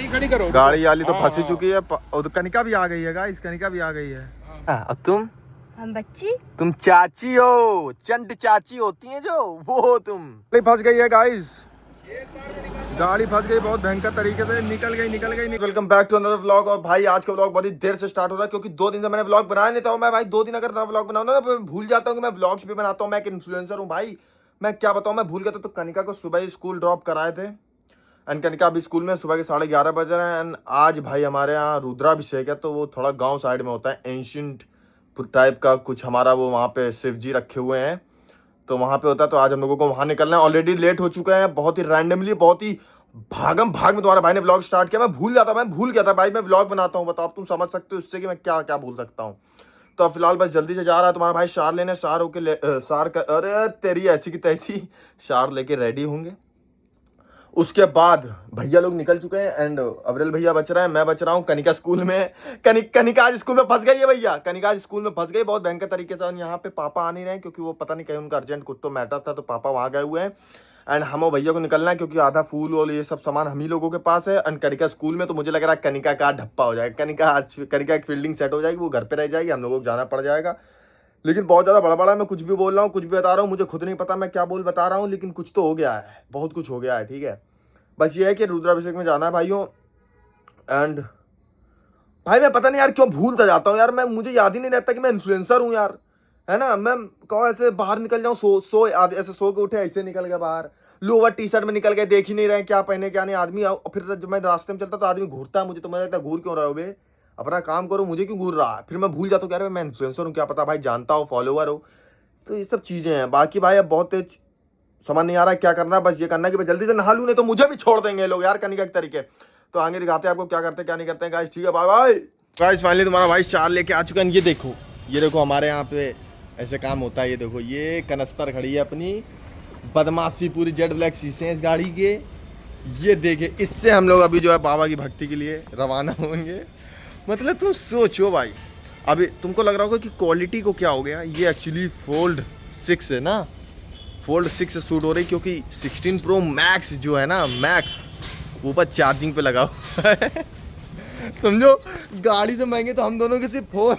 खड़ी करो। गाड़ी वाली तो फंसी चुकी है और तो कनिका भी आ गई है गाइस, कनिका भी आ गई है। और तुम? हम बच्ची। तुम चाची हो, चंट चाची होती हैं जो, वो हो तुम। फंस गई है गाइस, गाड़ी फंस गई बहुत भयंकर तरीके से, निकल गई। Welcome back to another vlog. और भाई आज का व्लॉग बहुत ही देर से स्टार्ट हो रहा है क्योंकि 2 दिन से मैंने व्लॉग बनाया नहीं था। मैं भाई 2 दिन अगर नया व्लॉग बनाऊँ ना तो भूल जाता हूँ कि मैं व्लॉग्स भी बनाता हूँ। मैं एक इन्फ्लुएंसर हूँ भाई, मैं क्या बताऊँ, मैं भूल गया था। तो कनिका को सुबह ही स्कूल ड्रॉप कराए थे एंड कनिका अभी स्कूल में सुबह के 11:30 बज रहे हैं। एंड आज भाई हमारे यहाँ रुद्राभिषेक है, तो वो थोड़ा गाँव साइड में होता है, एंशियंट टाइप का कुछ हमारा, वो वहाँ पे शिव जी रखे हुए हैं तो वहाँ पे होता है। तो आज हम लोगों को वहाँ निकलना है। ऑलरेडी लेट हो चुका है, बहुत ही रैंडमली, बहुत ही भागम भाग में तुम्हारे भाई ने व्लॉग स्टार्ट किया। मैं भूल गया था भाई, मैं व्लॉग बनाता हूँ, बताओ तुम समझ सकते हो इससे कि मैं क्या क्या भूल सकता हूँ। तो अब फिलहाल बस जल्दी से जा रहा है तुम्हारा भाई सार लेने, सार होके अरे तेरी ऐसी की तैसी सार लेके रेडी होंगे। उसके बाद भैया लोग निकल चुके हैं एंड अवरेल भैया बच रहे हैं, मैं बच रहा हूँ। कनिका स्कूल में, कनिका आज स्कूल में फंस गई है भैया, कनिका आज स्कूल में फंस गई बहुत भयंकर तरीके से। और यहाँ पे पापा आ नहीं रहे हैं क्योंकि वो पता नहीं कहीं उनका अर्जेंट कुछ तो मैटर था, तो पापा वहाँ गए हुए हैं। एंड हम और भैया को निकलना है क्योंकि आधा फूल और ये सब सामान हम ही लोगों के पास है। एंड कनिका स्कूल में, तो मुझे लग रहा है कनिका का ढप्पा हो जाएगा, कनिका एक फील्डिंग सेट हो जाएगी, वो घर पे रह जाएगी, हम लोगों को जाना पड़ जाएगा। लेकिन बहुत ज़्यादा बड़ा मैं कुछ भी बोल रहा हूँ, कुछ भी बता रहा हूँ, मुझे खुद नहीं पता मैं क्या बता रहा हूँ, लेकिन कुछ तो हो गया है, बहुत कुछ हो गया है, ठीक है। बस ये है कि रुद्राभिषेक में जाना है भाइयों। एंड भाई मैं पता नहीं यार क्यों भूलता जाता हूँ यार, मुझे याद ही नहीं रहता कि मैं इन्फ्लुएंसर हूँ यार, है ना। मैं कहो ऐसे बाहर निकल जाऊँ, ऐसे सो के उठे ऐसे निकल गया बाहर, लोअर टी शर्ट में निकल गए, देख ही नहीं रहे क्या पहने क्या नहीं। आदमी फिर जब मैं रास्ते में चलता तो आदमी घूरता है, मुझे तो मजा आता है, घूर क्यों रहे हो बे, अपना काम करो, मुझे क्यों घूर रहा है। फिर मैं भूल जाता हूँ यार मैं इन्फ्लुएंसर हूँ, क्या पता भाई जानता हो, फॉलोअर हो, तो ये सब चीज़ें हैं। बाकी भाई अब बहुत तेज समझ नहीं आ रहा है क्या करना है, बस ये करना है कि जल्दी से नहा लूं, नहीं तो मुझे भी छोड़ देंगे लोग यार कनिका के तरीके। तो आगे दिखाते हैं आपको क्या करते हैं क्या नहीं करते हैं गाइस, ठीक है बाय बाय। गाइस फाइनली तुम्हारा भाई चार लेके आ चुका है। ये देखो हमारे यहाँ पे ऐसे काम होता है। ये देखो ये कनस्तर खड़ी है अपनी, बदमाशी पूरी, जेड ब्लैक शीशे हैं इस गाड़ी के। ये देखे, इससे हम लोग अभी जो है बाबा की भक्ति के लिए रवाना होंगे। मतलब तुम सोचो भाई, अभी तुमको लग रहा होगा कि क्वालिटी को क्या हो गया, ये एक्चुअली फोल्ड 6 है ना, फोल्ड 6 से शूट हो रही क्योंकि 16 प्रो मैक्स जो है ना, मैक्स ऊपर चार्जिंग पे लगा हुआ है। समझो गाड़ी से महंगे तो हम दोनों के सिर्फ फोन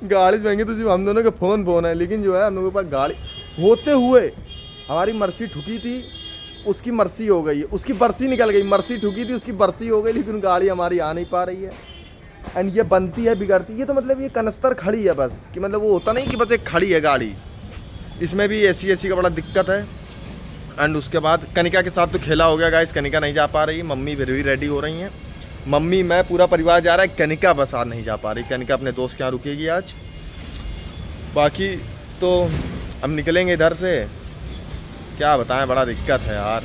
गाड़ी से महंगे तो सिर्फ हम दोनों के फोन है, लेकिन जो है हम लोगों के पास गाड़ी होते हुए हमारी मर्सी ठुकी थी, उसकी मर्सी हो गई है, उसकी बरसी निकल गई, मर्सी ठुकी थी उसकी बरसी हो गई, लेकिन गाड़ी हमारी आ नहीं पा रही है। एंड ये बनती है बिगड़ती है, तो मतलब ये कनस्तर खड़ी है बस, कि मतलब वो होता नहीं कि बस एक खड़ी है गाड़ी, इसमें भी एसी का बड़ा दिक्कत है। एंड उसके बाद कनिका के साथ तो खेला हो गया गाइस, कनिका नहीं जा पा रही, मम्मी फिर भी रेडी हो रही हैं, मम्मी मैं पूरा परिवार जा रहा है, कनिका बस आज नहीं जा पा रही, कनिका अपने दोस्त के यहाँ रुकेगी आज। बाकी तो हम निकलेंगे इधर से, क्या बताएं, बड़ा दिक्कत है यार,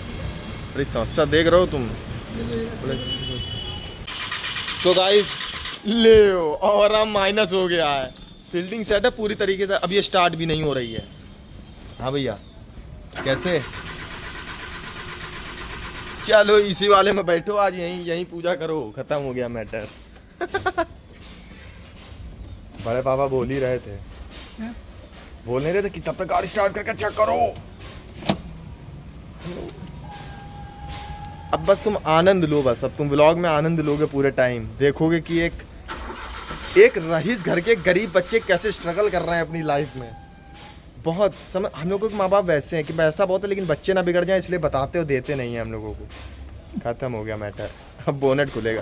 बड़ी समस्या देख रहे हो तुम। तो गाइस ले और हम माइनस हो गया है, फील्डिंग सेट है पूरी तरीके से, अब ये स्टार्ट भी नहीं हो रही है। हाँ भैया कैसे, चलो इसी वाले में बैठो आज, यहीं पूजा करो, खत्म हो गया मैटर। बड़े पापा बोल ही रहे थे, बोल नहीं रहे थे कि तब तक गाड़ी स्टार्ट करके चेक करो। अब बस तुम आनंद लो, बस अब तुम व्लॉग में आनंद लोगे पूरे टाइम, देखोगे कि एक रईस घर के गरीब बच्चे कैसे स्ट्रगल कर रहे हैं अपनी लाइफ में। बहुत समझ, हम लोगों के माँ बाप वैसे हैं कि पैसा बहुत है लेकिन बच्चे ना बिगड़ जाएं, इसलिए बताते हो देते नहीं हैं हम लोगों को। खत्म हो गया मैटर, अब बोनेट खुलेगा।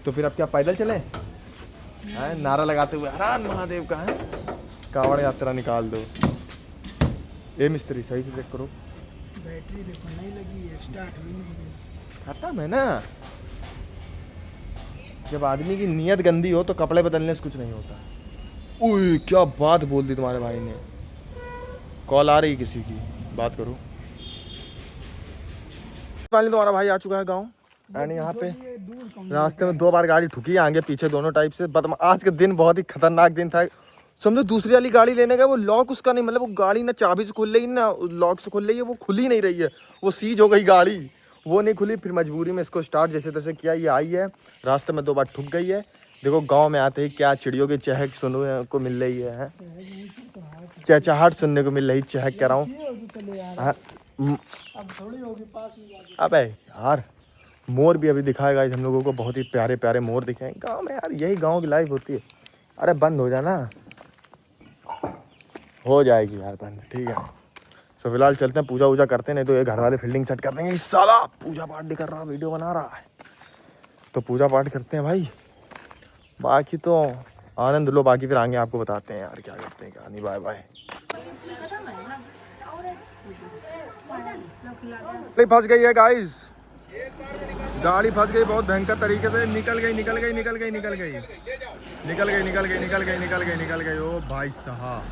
तो फिर अब क्या पैदल चले, नारा लगाते हुए हर हर महादेव का है, कावड़ यात्रा निकाल दो। ए मिस्त्री सही से चेक करो, बैटरी देखो नहीं लगी है, स्टार्ट भी नहीं, खत्म है ना। जब आदमी की नीयत गंदी हो तो कपड़े बदलने से कुछ नहीं होता। उई क्या बात बोल दी तुम्हारे भाई ने, कॉल आ रही किसी की, बात करो। फाइनली तुम्हारा भाई आ चुका है गांव, एंड यहाँ पे रास्ते में 2 बार गाड़ी ठुकी, आगे पीछे दोनों टाइप से। आज का दिन बहुत ही खतरनाक दिन था, समझो दूसरी वाली गाड़ी लेने का वो लॉक उसका नहीं, मतलब वो गाड़ी ना चाबी से खुल रही ना लॉक से खुल रही है, वो खुल ही नहीं रही है, वो सीज हो गई गाड़ी, वो नहीं खुली। फिर मजबूरी में इसको स्टार्ट जैसे तैसे किया, ये आई है, रास्ते में 2 बार ठुक गई है। देखो गांव में आते ही क्या चिड़ियों की चहक सुनने को मिल रही है। चहचहाहट सुनने को मिल रही, चहक कर रहा हूँ। ये होगी चले यार, हाँ, अब थोड़ी होगी पास में जाके। अबे यार मोर भी अभी दिखाएगा हम लोगों को, बहुत ही प्यारे प्यारे मोर दिखाएंगे गांव में यार, यही गांव की लाइफ होती है। अरे बंद हो जाना, हो जाएगी यार बंद, ठीक है। तो फिलहाल चलते हैं, पूजा वूजा करते हैं, नहीं तो ये घर वाले फील्डिंग सेट कर देंगे। इस साला पूजा पाठ नहीं कर रहा, वीडियो बना रहा है, तो पूजा पाठ करते हैं भाई। बाकी तो आनंद लो, बाकी फिर आगे आपको बताते हैं यार क्या करते हैं क्या नहीं। Bye bye. फंस गई है गाइस, गाड़ी फंस गई बहुत भयंकर तरीके से, निकल गई निकल गई निकल गई निकल गई निकल गई निकल गई निकल गई निकल गई निकल गई। ओ भाई साहब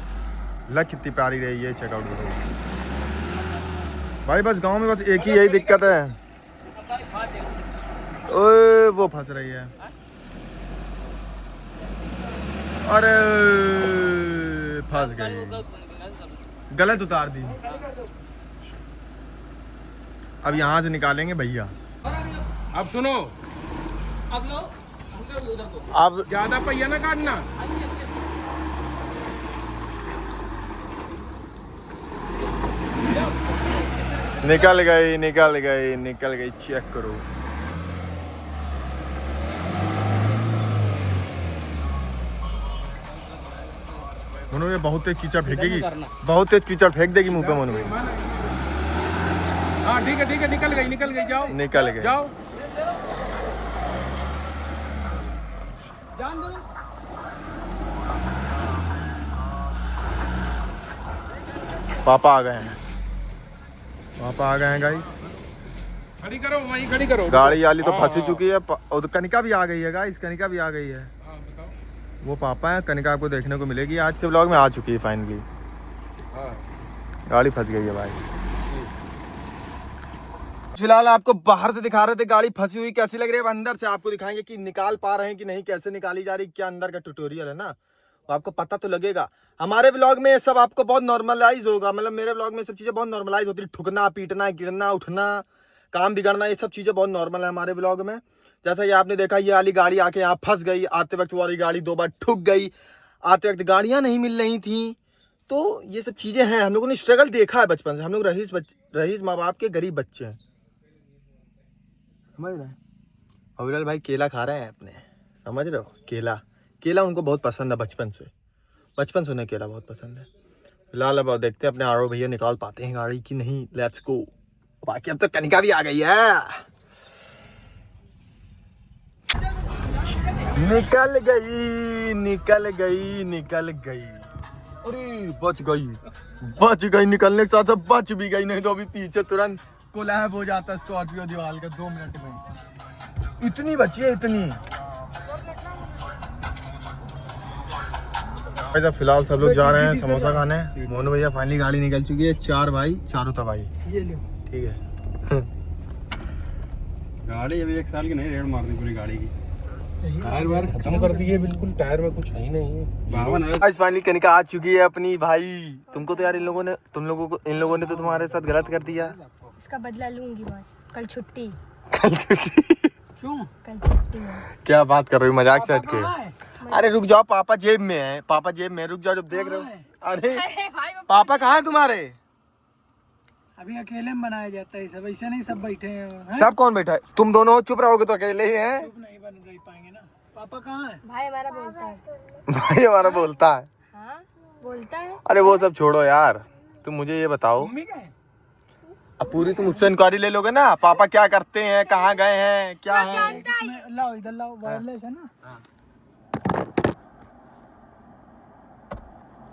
लग कितनी प्यारी रही है, चेकआउट करो भाई। बस गांव में बस एक ही यही दिक्कत है, ओए वो फंस रही है। अरे फंस गई, गलत उतार दी। अब यहाँ से निकालेंगे भैया। अब सुनो, अब ज्यादा पहिया ना काटना। निकल गई निकल गई निकल गई, चेक करो। मनु ये बहुत तेज कीचड़ फेंकेगी, बहुत तेज कीचड़ फेंक देगी मुंह पे मनु। हाँ ठीक है, निकल गई, जाओ निकल गई, जाओ, जान दो। पापा आ गए हैं, पापा आ गए हैं गाइस। खड़ी करो, वहीं खड़ी करो। गाड़ी वाली तो हाँ, फंसी हाँ। चुकी है, और कनिका भी आ गई है गाइस, कनिका भी आ गई है। हाँ, बताओ। वो पापा है, कनिका आपको देखने को मिलेगी आज के ब्लॉग में, आ चुकी है फाइनली। हाँ। गाड़ी फंस गई है भाई। फिलहाल आपको बाहर से दिखा रहे थे गाड़ी फंसी हुई कैसी लग रही है, अब अंदर से आपको दिखाएंगे कि निकाल पा रहे हैं कि नहीं, कैसे निकाली जा रही, क्या अंदर का ट्यूटोरियल है ना, तो आपको पता तो लगेगा। हमारे ब्लॉग में ये सब आपको बहुत नॉर्मलाइज होगा, मतलब मेरे ब्लॉग में सब चीजें बहुत नॉर्मलाइज होती है, ठुकना पीटना गिरना उठना काम बिगड़ना, ये सब चीजें बहुत नॉर्मल है हमारे ब्लॉग में। जैसा ये आपने देखा, ये वाली गाड़ी आके यहाँ फंस गई, आते वक्त वाली गाड़ी 2 बार ठुक गई, आते वक्त गाड़ियाँ नहीं मिल रही थी। तो ये सब चीजें हैं, हम लोगों ने स्ट्रगल देखा है बचपन से, हम लोग रईस माँ बाप के गरीब बच्चे हैं, समझ रहे हैं। अविरल भाई केला खा रहे हैं अपने, समझ रहे हो, केला केला उनको बहुत पसंद है, बचपन से उन्हें केला बहुत पसंद है। फिलहाल अब देखते हैं अपने आरो भैया निकाल पाते हैं गाड़ी की नहीं, लेट्स गो। बाकी अब तो कनिका भी आ गई है, निकल गई निकल गई निकल गई। अरे बच गई निकलने के साथ साथ बच भी गई, नहीं तो अभी पीछे तुरंत कोलैब हो जाता स्कॉर्पियो दीवार का 2 मिनट में। इतनी बची है, इतनी। तो फिलहाल सब लोग जा रहे हैं समोसा खाने। मोनू भैया फाइनली गाड़ी निकल चुकी है, 4 भाई चारों तबाही, ये लो ठीक है। गाड़ी अभी 1 साल की नहीं, रेड मार दी पूरी गाड़ी की। टायर वायर खत्म कर दिए बिल्कुल, टायर में कुछ है ही नहीं है। आज फाइनली कनिका आ चुकी है अपनी भाई। तुमको तो यार इन लोगों ने तो तुम्हारे साथ गलत कर दिया। इसका बदला लूंगी मैं, कल छुट्टी। क्यों? कल छुट्टी है। क्या बात कर रही हो, मजाक से हट के। कहाँ है? अरे रुक जाओ, पापा जेब में है, पापा जेब में, रुक जाओ, जब देख रहे हो। अरे अरे भाई वो पापा कहाँ है तुम्हारे? अभी अकेले में बनाया जाता है सब, ऐसा नहीं सब बैठे हैं। सब कौन बैठा है? तुम दोनों चुप रहोगे तो अकेले ही हैं। चुप नहीं बन रही पाएंगे ना। पापा कहाँ है? भाई हमारा बोलता है। भाई हमारा बोलता है। हाँ बोलता है। अरे वो सब छोड़ो यार, तुम मुझे ये बताओ, मम्मी का है? अब पूरी तुम उससे इंक्वायरी ले लोगे ना, पापा क्या करते हैं, कहाँ गए हैं, क्या है। इसमें लाओ, इधर लाओ, वायरलेस है ना।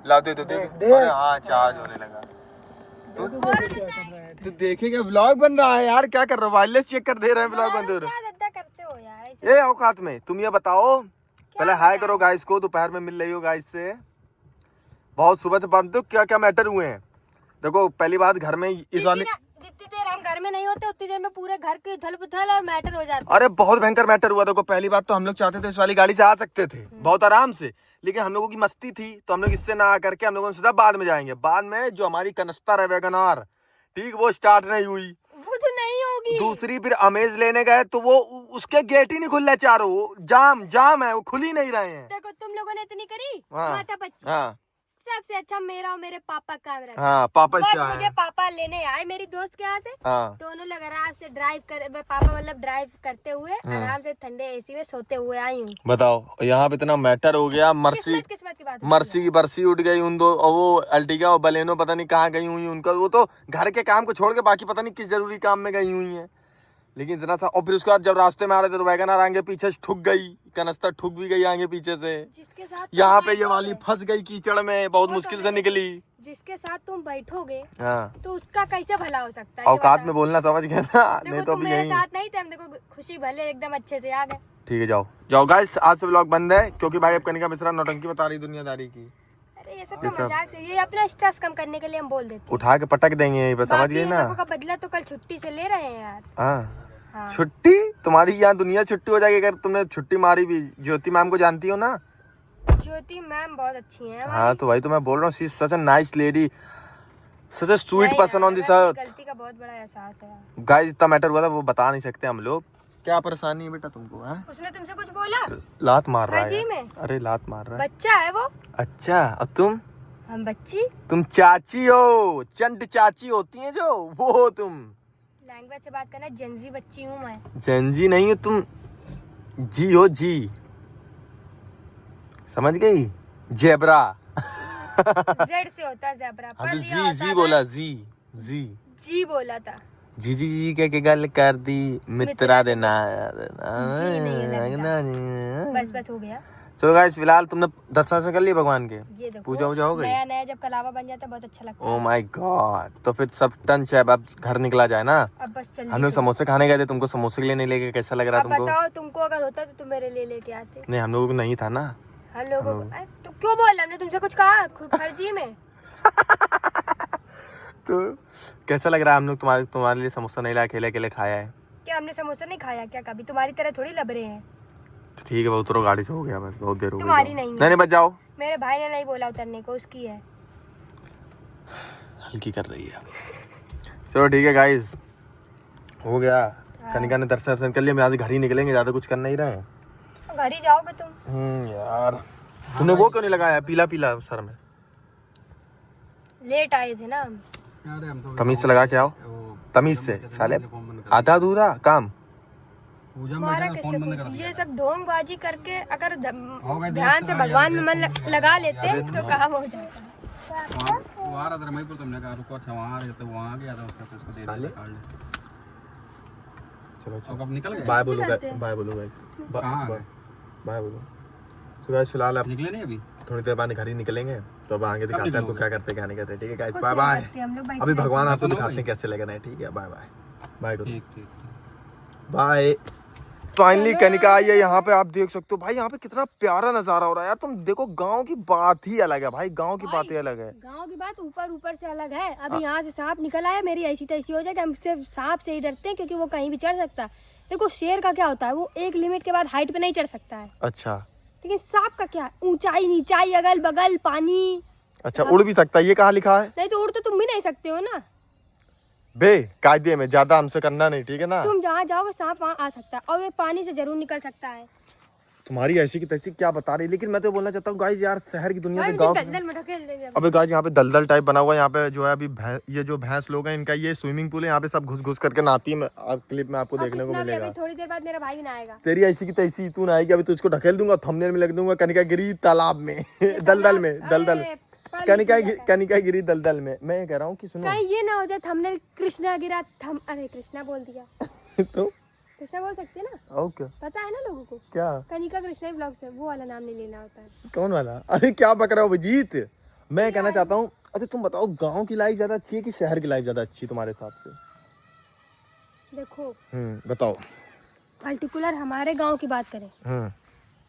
ला दे। अरे हाँ चार्ज होने लगा। क्या कर रहे थे? तो देखेगा व्लॉग बन रहा है यार, क्या कर रहे हो, वायरलेस चेक कर दे रहे हैं व्लॉग बंद हो रहा क्या दद्दा करते हो यार ऐसे? है। ये औकात में तुम ये बताओ, पहले हाय करो गाइस को, दोपहर में मिल रही हो गाइस से, बहुत सुबह से बात हो, क्या क्या मैटर हुए हैं। देखो पहली बात, घर में इस वाली, जितनी देर हम घर में नहीं होते उतनी देर में पूरे घर की उथल पुथल और मैटर हो जाता अरे बहुत भयंकर मैटर हुआ। देखो पहली बात तो हम लोग चाहते थे इस वाली गाड़ी से आ सकते थे बहुत आराम से, लेकिन हम लोगों की मस्ती थी तो हम लोग इससे ना आकर के हम लोगों ने सोचा बाद में जाएंगे। बाद में जो हमारी कनस्तर है वैगनार, ठीक, वो स्टार्ट नहीं हुई। वो तो नहीं होगी। दूसरी फिर अमेज लेने गए तो वो उसके गेट ही नहीं खुल रहे, चारों जाम है, वो खुल ही नहीं रहे हैं। देखो तुम लोगों ने इतनी करी हाँ। माथा पच्ची, हाँ सबसे अच्छा मेरा और मेरे पापा का काम रहता है। हाँ पापा बस से मुझे आए। पापा लेने आए मेरी दोस्त के यहाँ से। हाँ दोनों लोग आराम से ड्राइव कर पापा मतलब ड्राइव करते हुए आराम से ठंडे एसी में सोते हुए आई हूँ। बताओ यहाँ पे इतना मैटर हो गया। मर्सी किस्मत की बात मर्सी की बरसी उठ गई उन दो, और वो अल्टिगा और बलेनो पता नहीं कहाँ गई हुई उनका। वो तो घर के काम को छोड़ के बाकी पता नहीं किस जरूरी काम में गई हुई है। लेकिन इतना सा, और फिर उसके बाद जब रास्ते में आ रहे थे तो वैगन आर आगे पीछे ठुक गई, कनस्तर ठुक भी गई आगे पीछे से। जिसके साथ यहाँ पे ये वाली फंस गई कीचड़ में, बहुत मुश्किल से निकली। जिसके साथ तुम बैठोगे हाँ तो उसका कैसे भला हो सकता है? ये औकात बताओ। में बोलना समझ गया ना, नहीं देखो तो तुम अभी मेरे यही। साथ नहीं थे, हम देखो खुशी भले एकदम अच्छे से आ गए। ठीक है जाओ जाओ गाइस, आज से व्लॉग बंद है क्योंकि भाई अब कनिका मिश्रा नौटंकी बता रही दुनियादारी की। अरे ये सब तो मजाक से, ये अपना स्ट्रेस कम करने के लिए हम बोल देते हैं। उठा के पटक देंगे यहीं पे, समझ बाकी गई इन ना। लोगों का बदला तो कल छुट्टी से ले रहे हैं यार। हाँ हाँ। छुट्टी तुम्हारी यहाँ दुनिया छुट्टी हो जाएगी अगर तुमने छुट्टी मारी भी। ज्योति मैम को जानती हो ना? ज्योति मैम बहुत अच्छी हैं। हाँ तो भाई तो मैं बोल रहा हूँ, she is such a nice lady, such a sweet person on this earth. गलती का बहुत बड़ा एहसास है। गाइस इतना मैटर हुआ था वो बता नहीं सकते हम लोग। क्या परेशानी है बेटा तुमको? है उसने तुमसे कुछ बोला? लात मार रहा हाँ जी है। में। अरे लात मार रहा है। बच्चा है वो। अच्छा और तुम? हम बच्ची। तुम चाची हो, चंट चाची होती हैं जो, वो हो तुम। लैंग्वेज से बात करना, जेंजी बच्ची हूँ मैं। जेंजी नहीं हो तुम, जी हो जी, समझ गई? जेब्रा। जेड से होता है ज़ेब्रा। हाँ पढ़ तो लिया जी होता जी था। बोला, जी जी जी बोला था। जी जी जी के गल कर दी मित्रा देना। बस बस हो गया। चलो गाइस फिलहाल तुमने दर्शन से कर लिए भगवान के? ये देखो पूजा वूजा हो गई? नया नया जब कलावा बन जाता है बहुत अच्छा लगता ओ है। माय गॉड, तो फिर सब टन से अब घर निकला जाए ना। अब बस चल हम लोग समोसे खाने गए थे, तुमको समोसे के लिए नहीं लेके कैसा लग रहा अब तुमको? बताओ तुमको अगर होता तो तुम मेरे लिए लेके आते। नहीं हम लोगों को नहीं था ना। हम लोगों को तो क्यों बोल, हमने तुमसे कुछ कहा फर्जी में? तो कैसा लग रहा है हम लोग तुम्हारे लिए समोसा नहीं लाया, अकेले अकेले खाया है? क्या हमने समोसा नहीं खाया क्या कभी? तुम्हारी तरह थोड़ी लबरे हैं। तो ठीक है उतरो गाड़ी से, हो गया बस, बहुत देर हो गई। तुम्हारी नहीं है। नहीं बच जाओ। मेरे भाई ने नहीं बोला उतरने को, उसकी है। हल्की कर रही है। चलो ठीक है गाइस, हो गया। कनिका ने दर्शन कर लिया, हम यहाँ से घर ही निकलेंगे, ज्यादा कुछ कर नहीं रहे हैं। घर ही जाओगे तुम? यार तुमने वो क्यों नहीं लगाया पीला पीला सर में? लेट आए थे ना हम। यार हम तो तमीज से लगा के आओ, तमीज से साले, आधा अधूरा काम। पूजा में हमारा बैठा, कैसे फोन बंद कर कोई- दिया। ये सब ढोंगबाजी करके अगर ध्यान से भगवान में मन लगा लेते तो काम हो जाता। वो आ रहा था रमईपुर, तुमने कहा रुको, अच्छा वहाँ आ रहे थे, वहाँ आ गया था, उसका उसको दे दिया कार्ड। चलो अब अब निकल गए? बाय बोलो करते हैं। बाय बोलो भाई, कहाँ गए? बाय बोलो। तो गाइस फिलहाल अब निकले नहीं अभी? थोड़ी देर बाद घर ही निकलेंगे, तो अब आगे दिखाते हैं आपको क्या करते क्या नहीं करते। ठीक है गाइस, कुछ बाय नहीं बाय। करते हम लोग, बैठे अभी रहते भगवान आपको चलो दिखाते हैं भाई। कैसे लगना है। ठीक है बाय बाय बाय करो, ठीक ठीक। बाय। फाइनली कनिका आई है यहाँ पे, आप देख सकते हो भाई यहाँ पे कितना प्यारा नजारा हो रहा है यार। तुम देखो गांव की बात ही अलग है भाई, गांव की बात ही अलग है। गांव की बात ऊपर ऊपर से अलग है। अभी यहाँ से सांप निकल आया, मेरी ऐसी तैसी हो जाएगी। हम सिर्फ सांप से ही डरते हैं क्योंकि वो कहीं भी चढ़ सकता है। देखो शेर का क्या होता है, वो एक लिमिट के बाद हाइट पे नहीं चढ़ सकता है। अच्छा लेकिन सांप का क्या है, ऊंचाई नीचाई अगल बगल पानी। अच्छा, उड़ भी सकता है, ये कहाँ लिखा है? नहीं तो उड़ तो तुम भी नहीं सकते हो ना। बे कायदे में ज्यादा हमसे करना नहीं, ठीक है ना? तुम जहाँ जाओगे सांप वहाँ आ सकता है, और वे पानी से जरूर निकल सकता है। तुम्हारी ऐसी की तैसी क्या बता रही, लेकिन मैं तो बोलना चाहता हूँ गाइस यार, शहर की दुनिया भाई से मुझे गाँव। दलदल में ढकेल देंगे अभी। अबे गाइस यहाँ पे दलदल टाइप बना हुआ है, यहाँ पे जो है अभी ये जो भैंस लोग हैं इनका ये स्विमिंग पूल है, यहाँ पे सब घुस घुस करके नहाती है। क्लिप में आपको और देखने को कृष्णा भी मिलेगा। अभी थोड़ी देर बाद मेरा भाई भी नहाएगा। तेरी ऐसी की तैसी तू ना आएगी, अभी तुझको ढकेल दूंगा, थंबनेल में लिख दूंगा कनिका गिरी तालाब में दलदल में, दलदल अरे, पढ़ कनिका लिख लिया कनिका गिरी दलदल में। मैं ये कह रहा हूँ कि सुनो कहीं ये ना हो जाए थंबनेल कृष्णा गिरा थम, अरे कृष्णा बोल दिया। तो कृष्णा बोल सकते हैं ना, ओके पता है ना लोगों को। क्या कनिका कृष्णा ब्लॉग से वो वाला नाम नहीं लेना होता है। कौन वाला? अरे क्या बक रहा हो विजीत? मैं कहना चाहता हूँ, अच्छा तुम बताओ गांव की लाइफ ज्यादा अच्छी है कि शहर की लाइफ ज्यादा अच्छी है तुम्हारे हिसाब से? देखो बताओ। पर्टिकुलर हमारे गांव की बात करें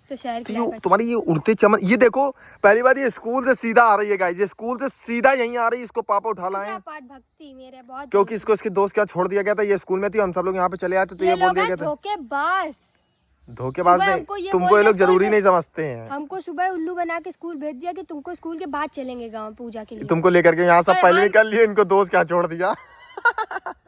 तो शहर की तो life ये तुम्हारी ये उड़ते चमन, ये देखो पहली बार ये स्कूल से सीधा आ रही है गाइस, ये स्कूल से सीधा यहीं आ रही है, इसको पापा उठा लाए पूजा हैं पाठ भक्ति मेरे बहुत, क्योंकि इसको इसके दोस्त क्या छोड़ दिया गया था, ये स्कूल में थी, हम सब लोग यहाँ पे चले आते तो ये बोल दिया गया था धोखेबाज। धोखेबाज सुबह नहीं, हमको ये तुमको ये बोलने लोग जरूरी स्कूल नहीं समझते हैं। हमको सुबह उल्लू बना के स्कूल भेज दिया कि तुमको स्कूल के बाद चलेंगे गांव पूजा के लिए। तुमको लेकर के यहाँ सब पर पहले हम- निकल लिए, इनको दोस्त क्या छोड़ दिया।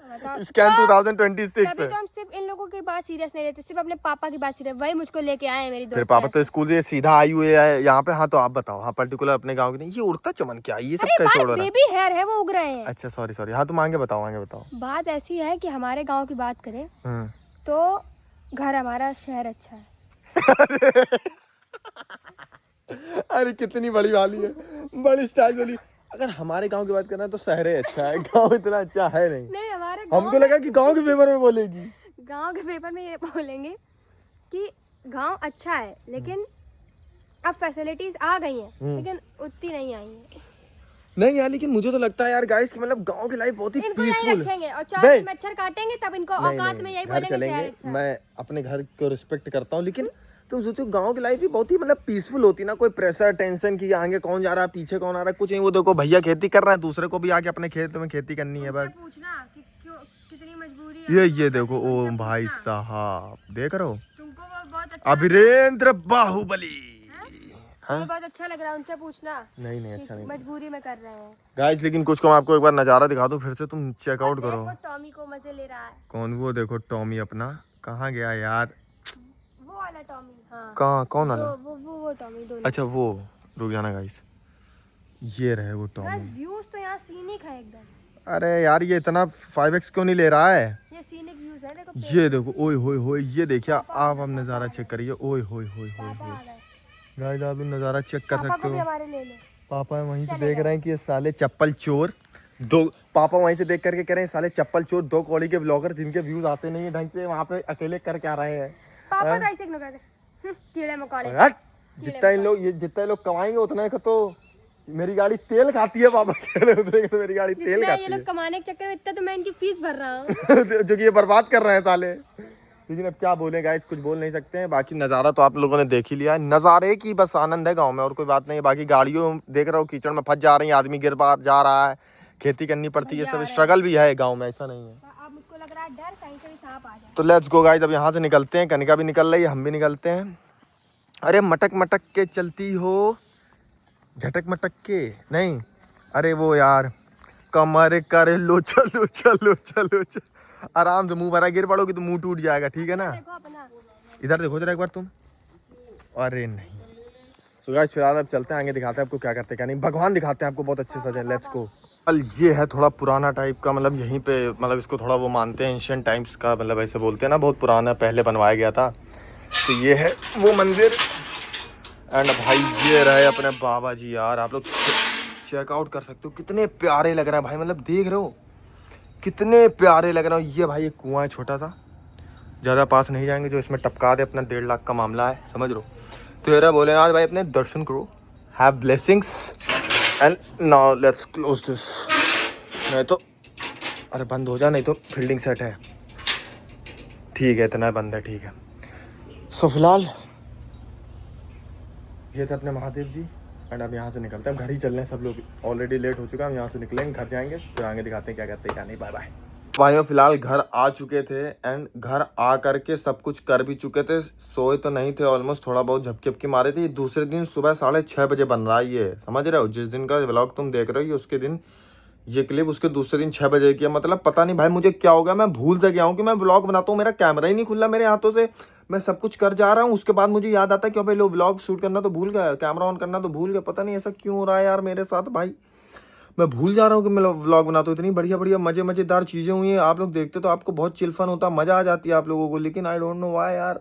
बताओ। स्कैम 2026 तभी तो हम सिर्फ इन लोगों की बात सीरियस नहीं लेते, सिर्फ अपने पापा की बात सीरियस। वही मुझको लेके आए हैं मेरी दोस्त। फिर पापा तो स्कूल से सीधा आई हुई है यहाँ पे। हाँ तो आप बताओ, हाँ पर्टिकुलर अपने गांव की नहीं, ये उड़ता चमन क्या है, ये सब कैसे उड़ रहा है? बेबी हेयर है वो उग रहे हैं। अच्छा सॉरी। हाँ तुम आगे बताओ। बात ऐसी है कि हमारे गांव की बात करें तो घर हमारा, शहर अच्छा है। अरे कितनी बड़ी वाली है, बड़ी स्टाइल वाली। अगर हमारे गांव की बात करना तो शहर अच्छा है, गांव इतना अच्छा है नहीं। नहीं हमारे हमको लगा कि गांव के पेपर में बोलेगी। गांव के पेपर में ये बोलेंगे कि गांव अच्छा है, लेकिन अब फैसिलिटीज आ गई हैं, लेकिन उतनी नहीं आई हैं। नहीं यार, लेकिन मुझे तो लगता है यार गाइस कि मतलब गांव की लाइफ बहुत ही इनको यहीं पीसफुल रखेंगे और चार दिन मच्छर काटेंगे तब इनको औकात में यही घर बोलेंगे चलेंगे। शहर अच्छा है। मैं अपने घर को रिस्पेक्ट करता हूँ, लेकिन तुम सोचो गांव की लाइफ भी बहुत ही मतलब पीसफुल होती ना। कोई प्रेशर टेंशन की आगे कौन जा रहा है, पीछे कौन आ रहा है, कुछ नहीं। वो देखो भैया खेती कर रहा है, दूसरे को भी आके अपने खेत में खेती करनी है बस। पूछना कि क्यों, कितनी मजबूरी है। ये देखो, ओ भाई साहब देख रहे हो, तुमको वो बहुत अच्छा अभिरेंद्र बाहुबली। ये बहुत अच्छा लग रहा है, उनसे पूछना। नहीं अच्छा नहीं मजबूरी में कर रहे हैं गाइस, लेकिन कुछ को मैं आपको एक बार नजारा दिखा दूं फिर से, तुम चेकआउट करो। देखो टॉमी को मजे ले रहा है। कौन? वो देखो टॉमी अपना कहाँ गया यार? वो वाला टॉमी। हाँ कहाँ? कौन वाला? वो टॉमी दोनों। अच्छा वो, रुक जाना गाइस, ये रहे वो बस टॉमी। व्यूज तो यहाँ सीनिक है एकदम। अरे यार ये इतना 5x क्यों नहीं ले रहा है? ये सीनिक व्यूज है, देखो। ये देखो, ओए होए होए, ये देखिए आप नज़ारा चेक करिए। ओए होए होए होए पापा आ होए गए। गाइस, आप नज़ारा चेक कर पापा सकते को भी हो। हमारे ले लो। पापा वहीं से देख रहे हैं कि ये साले चप्पल चोर दो। पापा वहीं से देख करके कह रहे हैं साले चप्पल चोर, दो कौड़ी के ब्लॉगर जिनके व्यूज आते नहीं है ढंग से, वहाँ पे अकेले कर क्या रहे हैं। पापा तो ऐसे इग्नोर कर दे, कीड़े मकोड़े। हट! जितना इन लोग कमाएंगे उतना ही तो मेरी गाड़ी तेल खाती है। पापा कह रहे उतने तो मेरी गाड़ी तेल खाती ये है। लोग कमाने के चक्कर में इतना तो मैं इनकी फीस भर रहा हूँ। जो कि ये बर्बाद कर रहे हैं साले। लेकिन अब क्या बोले गाइस, कुछ बोल नहीं सकते हैं। बाकी नज़ारा तो आप लोगों ने देख ही लिया है। नज़ारे की बस आनंद है गांव में, और कोई बात नहीं है। बाकी गाड़ियों देख रहे हो कीचड़ में फंस जा रही है, आदमी गिर बार जा रहा है, खेती करनी पड़ती है, सब स्ट्रगल भी है गाँव में, ऐसा नहीं है। अब मुझको लग रहा है डर कहीं से भी सांप आ जाए। तो लेट्स गो गाइस, अब यहाँ से निकलते हैं। कनिका भी निकल रही है, हम भी निकलते हैं। अरे मटक मटक के चलती हो, झटक मटक के नहीं, अरे वो यार कमर करे लो चलो चलो चलो चलो। आराम से, मुंह भरा गिर पड़ोगी तो मुंह टूट जाएगा, ठीक है ना? देखो अपना। इधर देखो जरा एक बार तुम। अरे नहीं। तो गाइस फिलहाल अब चलते हैं, आगे दिखाते हैं आपको क्या करते हैं क्या नहीं। भगवान दिखाते हैं आपको, बहुत अच्छे सजे। Let's go. ये है थोड़ा पुराना टाइप का, मतलब यहीं पे मतलब इसको थोड़ा वो मानते हैं एंशिएंट टाइम्स का, मतलब ऐसे बोलते हैं ना, बहुत पुराना पहले बनवाया गया था। तो ये है वो मंदिर। एंड भाई ये रहे अपने बाबा जी। यार आप लोग चेकआउट कर सकते हो, कितने प्यारे लग रहा है भाई, मतलब देख रहे हो कितने प्यारे लग रहे हो। ये भाई एक कुआं है छोटा सा, ज़्यादा पास नहीं जाएंगे, जो इसमें टपका दे, अपना 1.5 लाख का मामला है, समझ लो। तो यार भोलेनाथ भाई अपने दर्शन करो, have blessings and now let's close this. नहीं तो अरे बंद हो जा, नहीं तो फील्डिंग सेट है। ठीक है, इतना बंद है, ठीक है। सो फिलहाल ये थे अपने महादेव जी। एंड अब यहाँ से निकलते हैं, घर ही चल रहे हैं सब लोग, ऑलरेडी लेट हो चुका है। हम यहाँ से निकलेंगे, घर जाएंगे, फिर आगे दिखाते हैं क्या करते हैं क्या नहीं। बाय बाय भाइयों। फिलहाल घर आ चुके थे, एंड घर आ करके सब कुछ कर भी चुके थे। सोए तो नहीं थे, ऑलमोस्ट थोड़ा बहुत झपकी झपकी मारे थे। दूसरे दिन सुबह 6:30 बजे बन रहा है ये, समझ रहे हो? जिस दिन का व्लॉग तुम देख रहे हो उसके दिन ये क्लिप उसके दूसरे दिन 6 बजे किया। मतलब पता नहीं भाई मुझे क्या हो गया, मैं भूल से गया हूँ कि मैं व्लॉग बनाता हूँ, मेरा कैमरा ही नहीं खुला मेरे हाथों से। मैं सब कुछ कर जा रहा हूँ, उसके बाद मुझे याद आता है कि भाई लो व्लॉग शूट करना तो भूल गया, कैमरा ऑन करना तो भूल गया। पता नहीं ऐसा क्यों हो रहा है यार मेरे साथ भाई, मैं भूल जा रहा हूँ कि मैं व्लॉग बनाता हूँ। इतनी बढ़िया बढ़िया मज़ेदार चीज़ें हुई हैं, आप लोग देखते तो आपको बहुत चिल फन होता, मज़ा आ जाती है आप लोगों को। लेकिन आई डोंट नो व्हाई यार,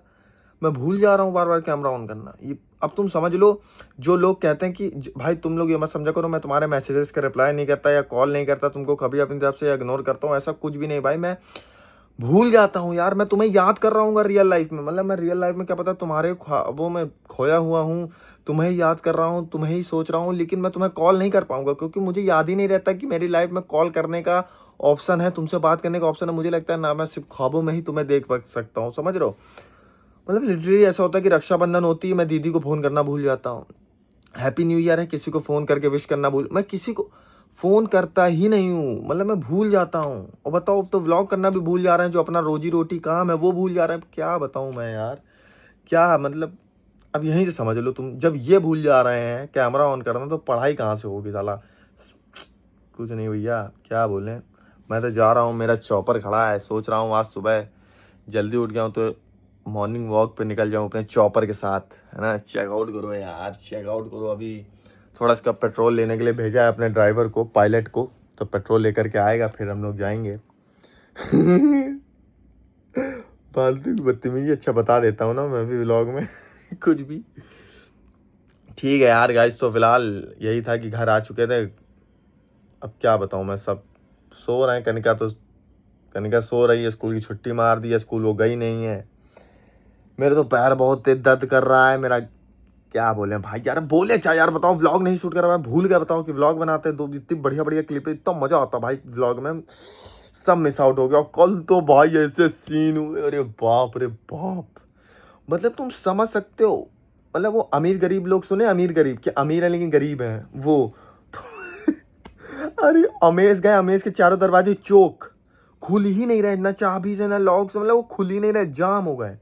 मैं भूल जा रहा हूँ बार बार कैमरा ऑन करना। ये अब तुम समझ लो, जो लोग कहते हैं कि भाई तुम लोग ये मत समझा करो मैं तुम्हारे मैसेजेस का रिप्लाई नहीं करता या कॉल नहीं करता तुमको कभी अपनी तरफ से, इग्नोर करता हूँ, ऐसा कुछ भी नहीं भाई। मैं भूल जाता हूँ यार, मैं तुम्हें याद कर रहा हूँ रियल लाइफ में। मतलब मैं रियल लाइफ में क्या पता तुम्हारे ख्वाबों में खोया हुआ हूँ, तुम्हें याद कर रहा हूँ, तुम्हें ही सोच रहा हूँ, लेकिन मैं तुम्हें कॉल नहीं कर पाऊंगा क्योंकि मुझे याद ही नहीं रहता कि मेरी लाइफ में कॉल करने का ऑप्शन है, तुमसे बात करने का ऑप्शन है। मुझे लगता है ना मैं सिर्फ ख्वाबों में ही तुम्हें देख सकता हूँ, समझ रहे हो? मतलब लिटरली ऐसा होता है कि रक्षाबंधन होती है, मैं दीदी को फ़ोन करना भूल जाता हूँ। हैप्पी न्यू ईयर है, किसी को फ़ोन करके विश करना मैं किसी को फ़ोन करता ही नहीं हूँ, मतलब मैं भूल जाता हूँ। और बताओ अब तो व्लॉग करना भी भूल जा रहे हैं, जो अपना रोजी रोटी काम है वो भूल जा रहे हैं। क्या बताऊँ मैं यार, क्या मतलब अब यहीं से समझ लो तुम, जब ये भूल जा रहे हैं कैमरा ऑन करना तो पढ़ाई कहाँ से होगी साला। कुछ नहीं भैया, क्या बोलें, मैं तो जा रहा हूँ, मेरा चॉपर खड़ा है, सोच रहा हूँ आज सुबह जल्दी उठ गया हूँ तो मॉर्निंग वॉक पे निकल जाऊँ अपने चॉपर के साथ, है ना। चेकआउट करो यार, चेकआउट करो। अभी थोड़ा इसका पेट्रोल लेने के लिए भेजा है अपने ड्राइवर को, पायलट को, तो पेट्रोल लेकर के आएगा फिर हम लोग जाएंगे। फालतू की बदतमीजी अच्छा बता देता हूँ ना मैं भी व्लॉग में कुछ भी। ठीक है यार गाइस, तो फिलहाल यही था कि घर आ चुके थे। अब क्या बताऊँ मैं, सब सो रहे हैं। कनिका सो रही है, स्कूल की छुट्टी मार दी है, स्कूल वो गई नहीं है। मेरे तो पैर बहुत तेज दर्द कर रहा है मेरा। क्या बोले भाई यार, बोले क्या यार, बताओ व्लॉग नहीं शूट कर रहा, मैं भूल गया। बताओ कि व्लॉग बनाते हैं, दो इतनी बढ़िया बढ़िया क्लिप है, इतना मजा आता भाई व्लॉग में, सब मिस आउट हो गया। और कल तो भाई ऐसे सीन हुए, अरे बाप रे बाप, मतलब तुम समझ सकते हो। मतलब वो अमीर गरीब लोग सुने, अमीर गरीब के, अमीर है लेकिन गरीब है वो अरे अमेज गए, अमेज के चारों दरवाजे चोक, खुल ही नहीं रहे, ना चाबी से ना लॉक से, मतलब वो खुल ही नहीं रहे, जाम हो गए।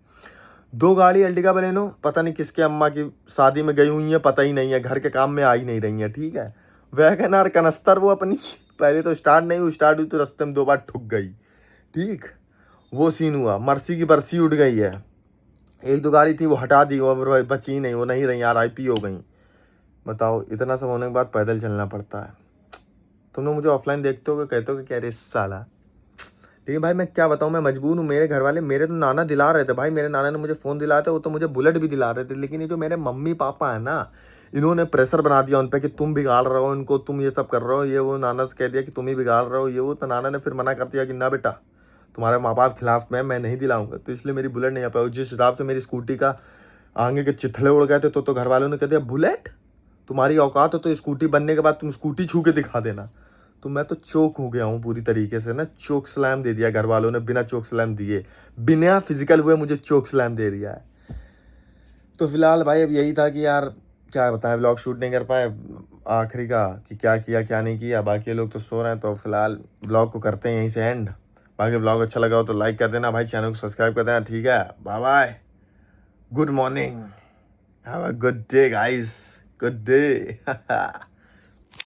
2 गाड़ी अल्टिगा बलेनो, पता नहीं किसके अम्मा की शादी में गई हुई है, पता ही नहीं है, घर के काम में आ ही नहीं रही है। ठीक है, वैगनआर कनस्तर वो अपनी पहले तो स्टार्ट नहीं हुई, स्टार्ट हुई तो रास्ते में 2 बार ठुक गई। ठीक, वो सीन हुआ। मर्सी की बरसी उठ गई है। 1-2 गाड़ी थी वो हटा दी, वो बची नहीं, वो नहीं रही, RIP हो गई। बताओ, इतना सब होने के बाद पैदल चलना पड़ता है। तुम लोग मुझे ऑफलाइन देखते हो, कहते हो कि क्या रे साला, लेकिन भाई मैं क्या बताऊँ, मैं मजबूर हूँ। मेरे घर वाले, मेरे तो नाना दिला रहे थे भाई, मेरे नाना ने मुझे फ़ोन दिलाया था, वो तो मुझे बुलेट भी दिला रहे थे। लेकिन ये जो मेरे मम्मी पापा है ना, इन्होंने प्रेशर बना दिया उन पर कि तुम बिगाड़ रहे हो इनको, तुम ये सब कर रहे हो, ये वो। नाना से कह दिया कि तुम ही बिगाड़ रहे हो, ये वो। तो नाना ने फिर मना कर दिया कि ना बेटा, तुम्हारे माँ बाप खिलाफ मैं नहीं दिलाऊंगा। तो इसलिए मेरी बुलेट नहीं आ पाई। जिस हिसाब से मेरी स्कूटी का आगे के चिथले उड़ गए थे, तो घर वालों ने कह दिया बुलेट तुम्हारी औकात हो तो स्कूटी बनने के बाद तुम स्कूटी छू के दिखा देना। तो मैं तो चोक हो गया हूँ पूरी तरीके से ना, चोक स्लैम दे दिया घर वालों ने, बिना चोक स्लैम दिए, बिना फिजिकल हुए मुझे चोक स्लैम दे दिया है। तो फिलहाल भाई अब यही था कि यार क्या बताएं, व्लॉग शूट नहीं कर पाए आखिरी का, कि क्या किया क्या नहीं किया। बाकी लोग तो सो रहे हैं, तो फिलहाल व्लॉग को करते हैं यहीं से एंड। बाकी व्लॉग अच्छा लगा हो तो लाइक कर देना भाई, चैनल को सब्सक्राइब कर देना। ठीक है, bye bye, good morning, have a good day guys, good day.